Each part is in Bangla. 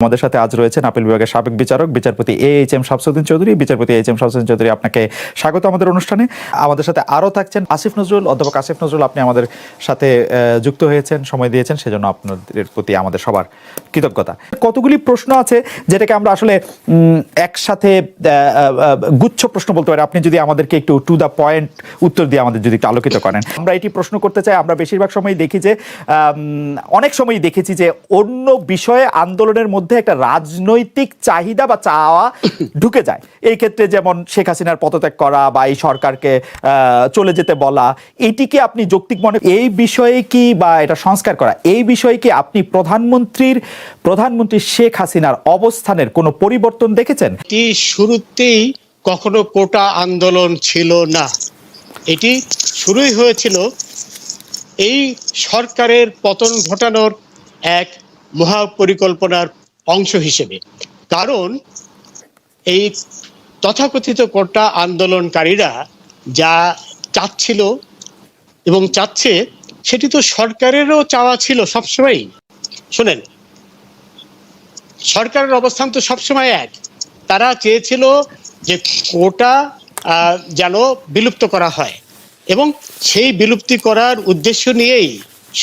আমাদের সাথে আজ রয়েছেন আপিল বিভাগের সাবেক বিচারক বিচারপতি এইচ.এম. শামসুদ্দিন চৌধুরী। বিচারপতি এইচ.এম. শামসুদ্দিন চৌধুরী, আপনাকে স্বাগত আমাদের অনুষ্ঠানে। আমাদের সাথে আরও থাকছেন আসিফ নজরুল, অধ্যাপক আসিফ নজরুল। আপনি আমাদের সাথে যুক্ত হয়েছেন, সময় দিয়েছেন, সেজন্য আপনাদের প্রতি আমাদের সবার কৃতজ্ঞতা। কতগুলি প্রশ্ন আছে যেটাকে আমরা আসলে একসাথে গুচ্ছ প্রশ্ন বলতে পারি। আপনি যদি আমাদেরকে একটু টু দ্য পয়েন্ট উত্তর দিয়ে আমাদের যদি একটু আলোকিত করেন। আমরা এটি প্রশ্ন করতে চাই। আমরা বেশিরভাগ সময় দেখি যে অনেক সময়ই দেখেছি যে অন্য বিষয়ে আন্দোলনের মধ্যে একটা রাজনৈতিক চাহিদা বা চাওয়া ঢুকে যায়। এই ক্ষেত্রে যেমন শেখ হাসিনার পদত্যাগ করা বা এই সরকারকে চলে যেতে বলা, এটিকে আপনি যৌক্তিক মনে এই বিষয়ে কি, বা এটা সংস্কার করা, এই বিষয়ে কি আপনি প্রধানমন্ত্রী শেখ হাসিনার অবস্থানের কোনো পরিবর্তন দেখেছেন? এটি শুরুতেই কখনো কোটা আন্দোলন ছিল না। এটি শুরুই হয়েছিল এই সরকারের পতন ঘটানোর এক মহাপরিকল্পনার অংশ হিসেবে। কারণ এই তথাকথিত কোটা আন্দোলনকারীরা যা চাচ্ছিল এবং চাচ্ছে, সেটি তো সরকারেরও চাওয়া ছিল সবসময়ই। শোনেন, সরকারের অবস্থান তো সবসময় এক। তারা চেয়েছিল যে কোটা যেন বিলুপ্ত করা হয়, এবং সেই বিলুপ্তি করার উদ্দেশ্য নিয়েই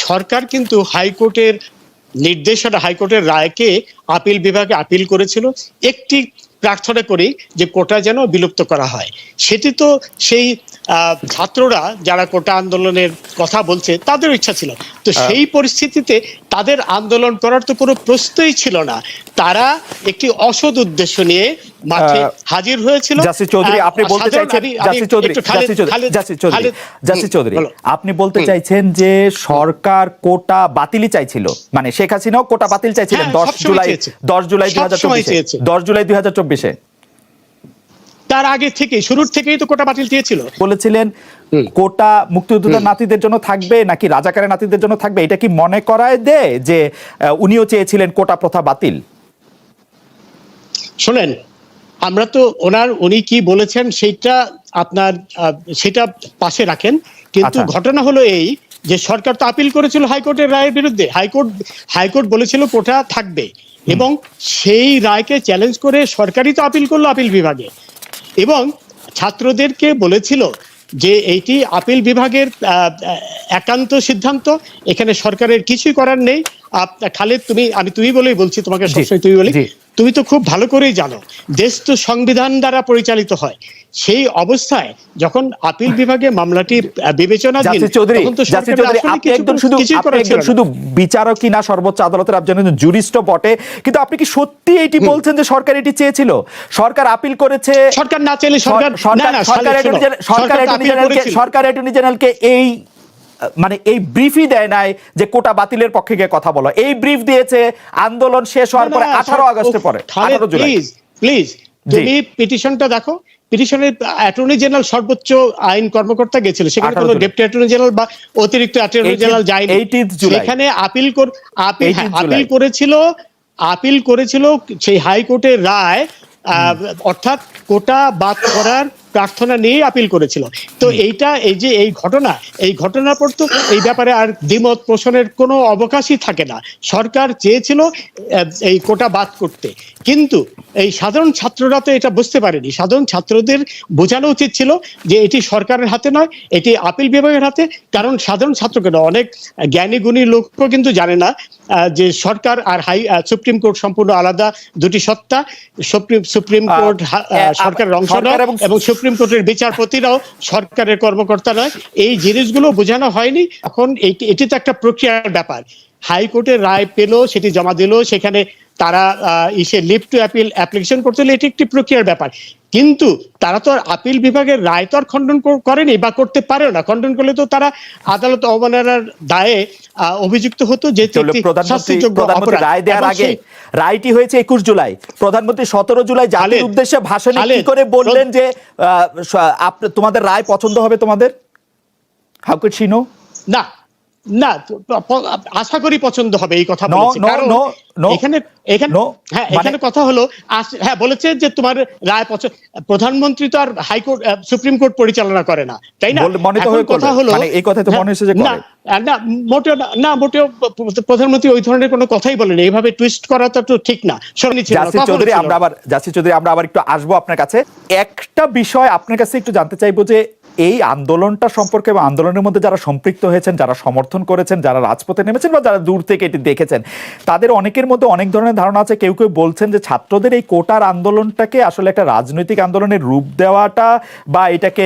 সরকার কিন্তু হাইকোর্টের নির্দেশনা, হাইকোর্টের রায়কে আপিল বিভাগে আপিল করেছিল একটি প্রার্থনা করেই, যে কোটা যেন বিলুপ্ত করা হয়। সেটি তো সেই ছাত্ররা যারা কোটা আন্দোলনের কথা বলছে তাদের ইচ্ছা ছিল। তো সেই পরিস্থিতিতে তাদের আন্দোলন করার তো কোনো প্রশ্নই ছিল না। তারা একটি অসৎ উদ্দেশ্য নিয়ে মাঠে হাজির হয়েছিল। জাসির চৌধুরী, আপনি বলতে চাইছেন, জাসির চৌধুরী, আপনি বলতে চাইছেন যে সরকার কোটা বাতিলই চাইছিল, মানে শেখ হাসিনাও কোটা বাতিল চাইছিলেন 10 জুলাই 2024। তার আগে থেকে, শুরুর থেকেই তো কোটা বাতিল চেয়েছিল। বলেছিলেন কোটা মুক্তিযোদ্ধার নাতিদের জন্য থাকবে নাকি রাজাকারের নাতিদের জন্য থাকবে, এটা কি মনে করায় দেয় যে উনিও চেয়েছিলেন কোটা প্রথা বাতিল? শোনেন, আমরা তো উনি কি বলেছেন সেটা পাশে রাখেন, কিন্তু ঘটনা হলো এই যে সরকার তো আপিল করেছিল হাইকোর্টের রায়ের বিরুদ্ধে। হাইকোর্ট বলেছিল কোটা থাকবে, এবং সেই রায়কে চ্যালেঞ্জ করে সরকারই তো আপিল করলো আপিল বিভাগে, এবং ছাত্রদেরকে বলেছিল যে এইটি আপিল বিভাগের একান্ত সিদ্ধান্ত, এখানে সরকারের কিছুই করার নেই। খালেদ, তুমি বলেই বলছি, তোমাকে সবসময় তুমি বলি, তুমি তো খুব ভালো করেই জানো দেশ তো সংবিধান দ্বারা পরিচালিত হয়। সেই অবস্থায় যখন আপিল বিভাগে মামলাটি বিবেচনাধীন, তখন তো শুধু বিচারকই না, সর্বোচ্চ আদালতের একজন জুরিস্টও বটে, কিন্তু আপনি কি সত্যি এটি বলছেন যে সরকার এটি চেয়েছিল? সরকার আপিল করেছে, সরকার না চাইলে সরকার অ্যাটর্নি জেনারেলকে এই ব্রিফই দেয় নাই যে কোটা বাতিলের পক্ষে গিয়ে কথা বলো। এই ব্রিফ দিয়েছে আন্দোলন শেষ হওয়ার পরে 18 আগস্টের পরে। প্লিজ তুমি পিটিশনটা দেখো। পিটিশনের অ্যাটর্নি জেনারেল, সর্বোচ্চ আইন কর্মকর্তা গেছিল, সেখানে কোনো ডেপুটি অ্যাটর্নি জেনারেল বা অতিরিক্ত অ্যাটর্নি জেনারেল যায়নি। সেখানে আপিল করেছিল সেই হাইকোর্টের রায়, অর্থাৎ কোটা বাদ করার প্রার্থনা নিয়ে আপিল করেছিল। তো এই ঘটনার পর তো এই ব্যাপারে আর দ্বিমত পোষণের কোনো অবকাশই থাকে না। সরকার চেয়েছিল এই কোটা বাদ করতে, কিন্তু এই সাধারণ ছাত্ররা তো এটা বুঝতে পারেনি। সাধারণ ছাত্রদের বোঝানো উচিত ছিল যে এটি সরকারের হাতে নয়, এটি আপিল বিভাগের হাতে। কারণ সাধারণ ছাত্র কেন, অনেক জ্ঞানী গুণী লোকও কিন্তু জানে না যে সরকার আর সুপ্রিম কোর্ট সম্পূর্ণ আলাদা দুটি সত্তা। সুপ্রিম কোর্ট সরকারের অংশ নয়, এবং সুপ্রিম কোর্টের বিচারপতিরাও সরকারের কর্মকর্তা নয়। এই জিনিসগুলো বোঝানো হয়নি। এখন এটি তো একটা প্রক্রিয়ার ব্যাপার। হাইকোর্টের রায় পেল, সেটি জমা দিল, সেখানে তারা লিভ টু অ্যাপিল অ্যাপ্লিকেশন করতে হলে এটি একটি প্রক্রিয়ার ব্যাপার। কিন্তু তারা তো আর আপিল বিভাগের রায় তো আর খণ্ডন করেনি বা করতে পারেও না। খণ্ডন করলে তো তারা আদালত অবমাননার দায়ে অভিযুক্ত হতো, যে রায় দেওয়ার আগে রায়টি হয়েছে 21 জুলাই। প্রধানমন্ত্রী 17 জুলাই জাতির উদ্দেশ্যে ভাষণে কি করে বললেন যে তোমাদের রায় পছন্দ হবে তোমাদের? How could she no? না, আশা করি পছন্দ হবে, এই কথা বলেছে। কারণ এখানে কথা হলো, বলেছে যে তোমার রায় প্রধানমন্ত্রী তো আর হাইকোর্ট সুপ্রিম কোর্ট পরিচালনা করে না, তাই না? কথা হলো এই কথা তো মনে হচ্ছে যে না মোটেও না, মোটেও প্রধানমন্ত্রী ওই ধরনের কোনো কথাই বলেনি, এইভাবে টুইস্ট করা তো ঠিক না। জাসির চৌধুরী, আমরা আবার একটু আসবো আপনার কাছে। একটা বিষয় আপনার কাছে একটু জানতে চাইবো যে এই আন্দোলনটা সম্পর্কে এবং আন্দোলনের মধ্যে যারা সম্পৃক্ত হয়েছেন, যারা সমর্থন করেছেন, যারা রাজপথে নেমেছেন বা যারা দূর থেকে এটি দেখেছেন, তাদের অনেকের মধ্যে অনেক ধরনের ধারণা আছে। কেউ কেউ বলছেন যে ছাত্রদের এই কোটার আন্দোলনটাকে আসলে একটা রাজনৈতিক আন্দোলনের রূপ দেওয়াটা বা এটাকে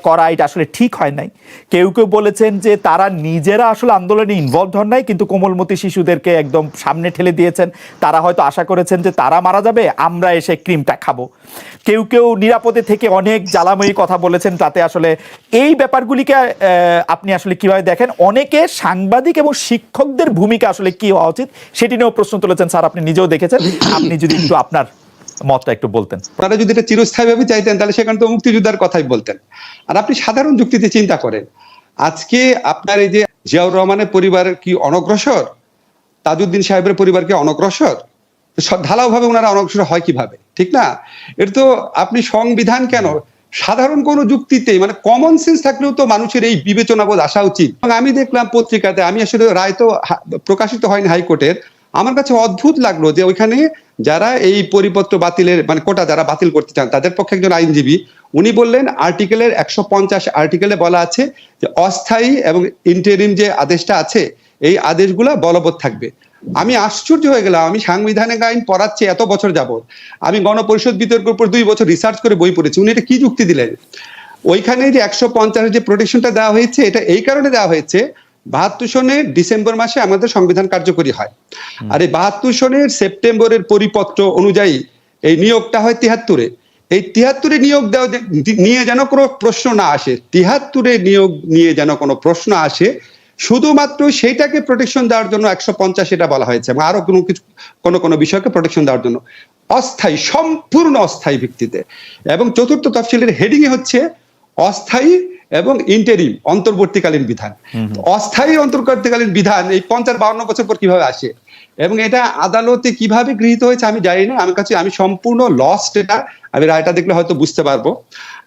করা, এটা আসলে ঠিক হয় নাই। কেউ কেউ বলেছেন যে তারা নিজেরা আসলে আন্দোলনে ইনভলভ হন নাই, কিন্তু কোমলমতি শিশুদেরকে একদম সামনে ঠেলে দিয়েছেন। তারা হয়তো আশা করেছেন যে তারা মারা যাবে, আমরা এসে ক্রিমটা খাবো। কেউ কেউ নিরাপদে থেকে অনেক জ্বালাময়ী কথা বলেছেন। তাতে আসলে এই ব্যাপারগুলিকে আপনি আসলে কিভাবে দেখেন? অনেকে সাংবাদিক এবং শিক্ষকদের ভূমিকা আসলে কি হওয়া উচিত সেটি নিয়েও প্রশ্ন তুলেছেন। স্যার, আপনি নিজেও দেখেছেন, আপনি যদি একটু আপনার মতটা একটু বলতেন। আপনারা যদি এটা চিরস্থায়ীভাবে চাইতেন তাহলে সেখানে তো মুক্তিযোদ্ধার কথাই বলতেন। আর আপনি সাধারণ যুক্তিতে চিন্তা করেন, আজকে আপনার এই যে জিয়াউর রহমানের পরিবার কি অনগ্রসর, তাজউদ্দিন সাহেবের পরিবার কি অনগ্রসর? ঢালাওভাবে ওনারা অনগ্রসর হয় কিভাবে? ঠিক না? এটা তো আপনি সংবিধান কেন, সাধারণ কোন যুক্তিতে মানে কমন সেন্স থাকলেও তো মানুষের এই বিবেচনাবোধ আসা উচিত। এবং আমি দেখলাম পত্রিকাতে, আমি আসলে রায় তো প্রকাশিত হয়নি হাইকোর্টের, আমার কাছে অদ্ভুত লাগলো যে ওইখানে যারা এই পরিপত্র বাতিলের মানে কোটা যারা বাতিল করতে চান তাদের পক্ষে একজন আইনজীবী উনি বললেন আর্টিকেলের 150 আর্টিকেলে বলা আছে যে অস্থায়ী এবং ইন্টারিম যে আদেশটা আছে এই আদেশগুলা বলবৎ থাকবে। আমি আশ্চর্য হয়ে গেলাম, আমি সাংবিধানিক আইন পড়াচ্ছি এত বছর যাবত, আমি গণপরিষদ বিতর্কের উপর 2 বছর রিসার্চ করে বই পড়েছি, উনি এটা কি যুক্তি দিলেন? ওইখানে যে 150 যে প্রোটেকশনটা দেওয়া হয়েছে এটা এই কারণে দেওয়া হয়েছে 72 সনের ডিসেম্বর মাসে আমাদের সংবিধান কার্যকরী হয়, আর এই 72 সনের সেপ্টেম্বরের পরিপত্র অনুযায়ী এই নিয়োগটা হয় 73-এ। এই 73-এ নিয়োগ দেওয়া নিয়ে যেন কোনো প্রশ্ন না আসে, 73-এ নিয়োগ নিয়ে যেন কোনো প্রশ্ন আসে, শুধুমাত্র সেইটাকে প্রোটেকশন দেওয়ার জন্য 150 এটা বলা হয়েছে, এবং আরো কোনো কিছু কোনো বিষয়কে প্রোটেকশন দেওয়ার জন্য অস্থায়ী, সম্পূর্ণ অস্থায়ী ভিত্তিতে। এবং চতুর্থ তফসিলের হেডিং এ হচ্ছে অস্থায়ী এবং ইন্টারিম অন্তর্বর্তীকালীন বিধান। অস্থায়ী অন্তর্বর্তীকালীন বিধান এই 50-52 বছর পর কিভাবে আসে এবং এটা আদালতে কিভাবে গৃহীত হয়েছে আমি জানি না, আমি সম্পূর্ণ লস্ট এটা, আমি রায়টা দেখলে হয়তো বুঝতে পারবো।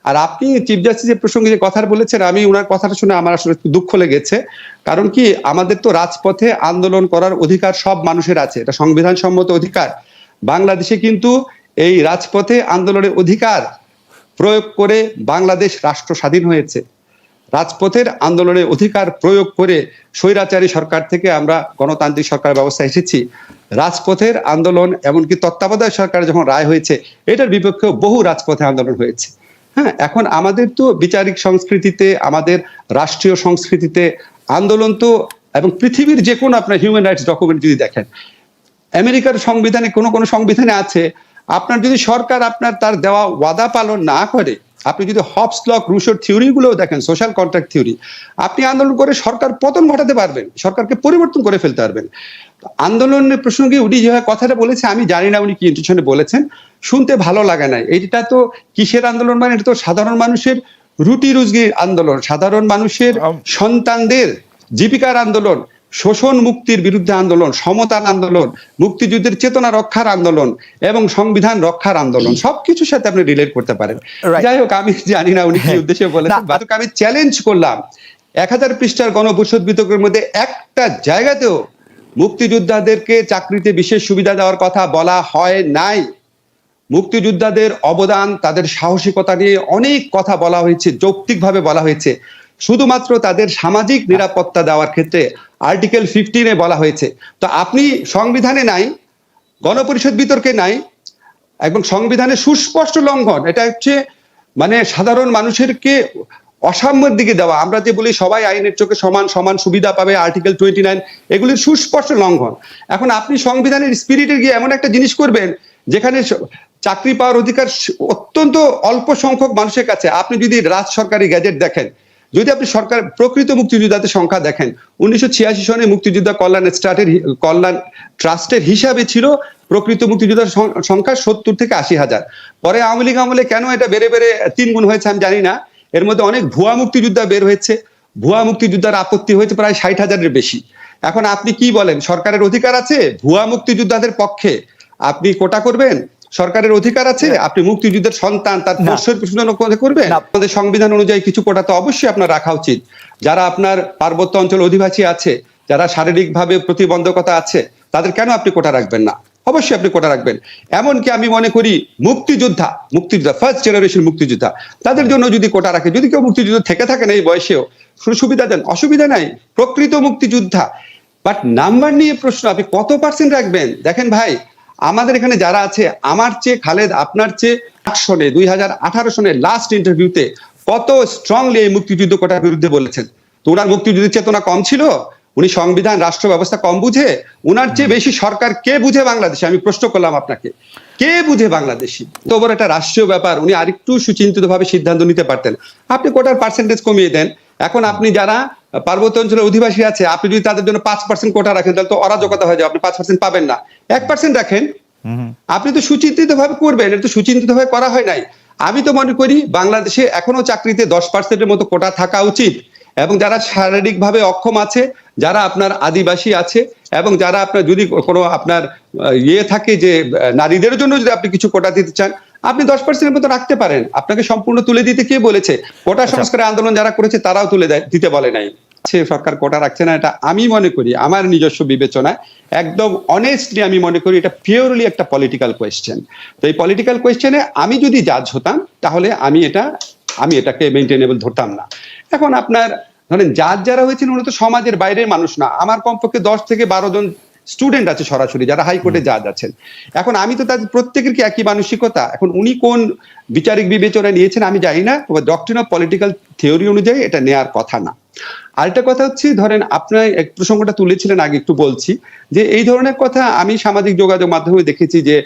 আর আপনি চিফ জাস্টিসের প্রসঙ্গে যে কথা বলেছেন, আমি ওনার কথাটা শুনে আমার আসলে একটু দুঃখ লেগেছে। কারণ কি, আমাদের তো রাজপথে আন্দোলন করার অধিকার সব মানুষের আছে, এটা সংবিধান সম্মত অধিকার। বাংলাদেশে কিন্তু এই রাজপথে আন্দোলনের অধিকার প্রয়োগ করে বাংলাদেশ রাষ্ট্র স্বাধীন হয়েছে। রাজপথের আন্দোলনের অধিকার প্রয়োগ করে স্বৈরাচারী সরকার থেকে আমরা গণতান্ত্রিক সরকার ব্যবস্থা এসেছি। রাজপথের আন্দোলন এমনকি তত্ত্বাবধায়ক সরকার যখন রায় হয়েছে এটার বিপক্ষেও বহু রাজপথে আন্দোলন হয়েছে। হ্যাঁ, এখন আমাদের তো বিচারিক সংস্কৃতিতে, আমাদের রাষ্ট্রীয় সংস্কৃতিতে আন্দোলন তো, এবং পৃথিবীর যে কোনো আপনার হিউম্যান রাইটস ডকুমেন্ট যদি দেখেন, আমেরিকার সংবিধানে কোনো সংবিধানে আছে আপনার যদি সরকার আপনার তার দেওয়া ওয়াদা পালন না করে, আপনি যদি হবস লক রুশোর থিওরি গুলোও দেখেন, সোশ্যাল কন্ট্রাক্ট থিওরি, আপনি আন্দোলন করে সরকার পতন ঘটাতে পারবেন, সরকারকে পরিবর্তন করে ফেলতে পারবেন। আন্দোলনের প্রসঙ্গে উনি যেভাবে কথাটা বলেছে আমি জানি না উনি কি ইন্টেনশনে বলেছেন, শুনতে ভালো লাগে না। এইটা তো কিসের আন্দোলন, মানে এটা তো সাধারণ মানুষের রুটি রুজির আন্দোলন, সাধারণ মানুষের সন্তানদের জীবিকার আন্দোলন, শোষণ মুক্তির বিরুদ্ধে আন্দোলন, সমতার আন্দোলন, মুক্তিযুদ্ধের চেতনা রক্ষার আন্দোলন এবং সংবিধান রক্ষার আন্দোলন, সবকিছুর সাথে আপনি রিলেট করতে পারেন। যাই হোক, আমি জানি না উনি কি উদ্দেশ্যে বলেছেন, বাট আমি চ্যালেঞ্জ করলাম 1000 পৃষ্ঠার গণপরিষদ বিতর্কের মধ্যে একটা জায়গাতেও মুক্তিযোদ্ধাদেরকে চাকরিতে বিশেষ সুবিধা দেওয়ার কথা বলা হয় নাই। মুক্তিযোদ্ধাদের অবদান, তাদের সাহসিকতা নিয়ে অনেক কথা বলা হয়েছে, যৌক্তিকভাবে বলা হয়েছে। শুধুমাত্র তাদের সামাজিক নিরাপত্তা দেওয়ার ক্ষেত্রে আর্টিকেল 15-এ বলা হয়েছে। তো আপনি সংবিধানে নাই, গণপরিষদ বিতর্কে নাই, এবং সংবিধানের সুস্পষ্ট লঙ্ঘন। এটা হচ্ছে মানে সাধারণ মানুষেরকে অসাম্যের দিকে দেওয়া। আমরা যে বলি সবাই আইনের চোখে সমান, সমান সুবিধা পাবে, আর্টিকেল 29, এগুলির সুস্পষ্ট লঙ্ঘন। এখন আপনি সংবিধানের স্পিরিটে গিয়ে এমন একটা জিনিস করবেন যেখানে চাকরি পাওয়ার অধিকার অত্যন্ত অল্প সংখ্যক মানুষের কাছে। আপনি যদি রাজ সরকারি গ্যাজেট দেখেন, যদি আপনি সরকার প্রকৃত মুক্তিযোদ্ধাদের সংখ্যা দেখেন, 1986 সনে মুক্তিযোদ্ধা কল্যাণ ট্রাস্টের হিসাবে ছিল প্রকৃত মুক্তিযোদ্ধার সংখ্যা 70 থেকে 80,000। পরে আওয়ামী লীগ আমলে কেন এটা বেড়ে 3 গুণ হয়েছে আমি জানি না। এর মধ্যে অনেক ভুয়া মুক্তিযোদ্ধা বের হয়েছে, ভুয়া মুক্তিযোদ্ধার আপত্তি হয়েছে প্রায় 60,000-এর বেশি। এখন আপনি কি বলেন, সরকারের অধিকার আছে ভুয়া মুক্তিযোদ্ধাদের পক্ষে আপনি কোটা করবেন? সরকারের অধিকার আছে, আপনি মুক্তিযুদ্ধের সন্তান তার না। প্রশ্নের প্রশ্ন করবেন। না। আমাদের সংবিধান অনুযায়ী কিছু কোটা তো অবশ্যই আপনার রাখা উচিত। যারা আপনার পার্বত্য অঞ্চল অধিবাসী আছে, যারা শারীরিকভাবে প্রতিবন্ধকতা আছে, তাদের কেন আপনি কোটা রাখবেন না? অবশ্যই আপনি কোটা রাখবেন। এমনকি আমি মনে করি মুক্তিযোদ্ধা ফার্স্ট জেনারেশন মুক্তিযোদ্ধা, তাদের জন্য যদি কোটা রাখে, যদি কেউ মুক্তিযুদ্ধ থেকে থাকেন এই বয়সেও, সুবিধা দেন, অসুবিধা নাই, প্রকৃত মুক্তিযোদ্ধা। বাট নাম্বার নিয়ে প্রশ্ন, আপনি কত পার্সেন্ট রাখবেন? দেখেন ভাই, আমাদের এখানে যারা আছে, আমার চেয়ে খালেদ আপনার চেয়ে 8 সনে 2018 সনে লাস্ট ইন্টারভিউতে কত স্ট্রংলি এই মুক্তিযুদ্ধ কোটার বিরুদ্ধে বলেছেন। তো ওনার মুক্তিযুদ্ধের চেতনা কম ছিল? উনি সংবিধান রাষ্ট্র ব্যবস্থা কম বুঝে? উনার চেয়ে বেশি সরকার কে বুঝে বাংলাদেশে? আমি প্রশ্ন করলাম আপনাকে, কে বুঝে বাংলাদেশি? তো বড় একটা রাষ্ট্রীয় ব্যাপার, উনি আরেকটু সুচিন্তিত ভাবে সিদ্ধান্ত নিতে পারতেন। আপনি কোটার পার্সেন্টেজ কমিয়ে দেন। এখন আপনি যারা পার্বত্য অঞ্চলের অধিবাসী আছে, আপনি যদি তাদের জন্য 5% কোটা রাখেন, তাহলে তো অরাজকতা হয়ে যাবে। আপনি 5% পাবেন না, 1% রাখেন। আপনি তো সুচিন্তিত ভাবে করবেন, এটা তো সুচিন্তিত ভাবে করা হয় নাই। আমি তো মনে করি বাংলাদেশে এখনো চাকরিতে 10%-এর মতো কোটা থাকা উচিত, এবং যারা শারীরিকভাবে অক্ষম আছে, যারা আপনার আদিবাসী আছে, এবং যারা আপনার যদি কোনো আপনার ইয়ে থাকে যে নারীদের জন্য যদি আপনি কিছু কোটা দিতে চান, আপনি 10%-এর মতো রাখতে পারেন। আপনাকে সম্পূর্ণ তুলে দিতে কে বলেছে? কোটা সংস্কারের আন্দোলন যারা করেছে তারাও তুলে দিতে বলে নাই। সরকার কোটা রাখছে না, এটা আমি মনে করি আমার নিজস্ব বিবেচনায় একদম অনেস্টলি আমি মনে করি এটা পিওরলি একটা পলিটিক্যাল কোয়েশ্চেন। তো এই পলিটিক্যাল কোয়েশ্চেনে আমি যদি জাজ হতাম, তাহলে আমি এটাকে মেইনটেনেবল ধরতাম না। এখন আপনার ধরেন জাজ যারা হয়েছেন, ওরা তো সমাজের বাইরের মানুষ না। আমার কমপক্ষে 10 থেকে 12 জন স্টুডেন্ট আছে সরাসরি, যারা হাইকোর্টে জাজ আছেন। এখন আমি তো তাদের প্রত্যেকের কি একই মানসিকতা? এখন উনি কোন বিচারিক বিবেচনা নিয়েছেন আমি জানি না, তবে ডক্ট্রিন অফ পলিটিক্যাল থিওরি অনুযায়ী এটা নেওয়ার কথা না। আরেকটা কথা হচ্ছে, ধরেন আপনার এক প্রসঙ্গটা তুলেছিলেন আগে, একটু বলছি যে এই ধরনের কথা আমি সামাজিক যোগাযোগ মাধ্যমে দেখেছি যে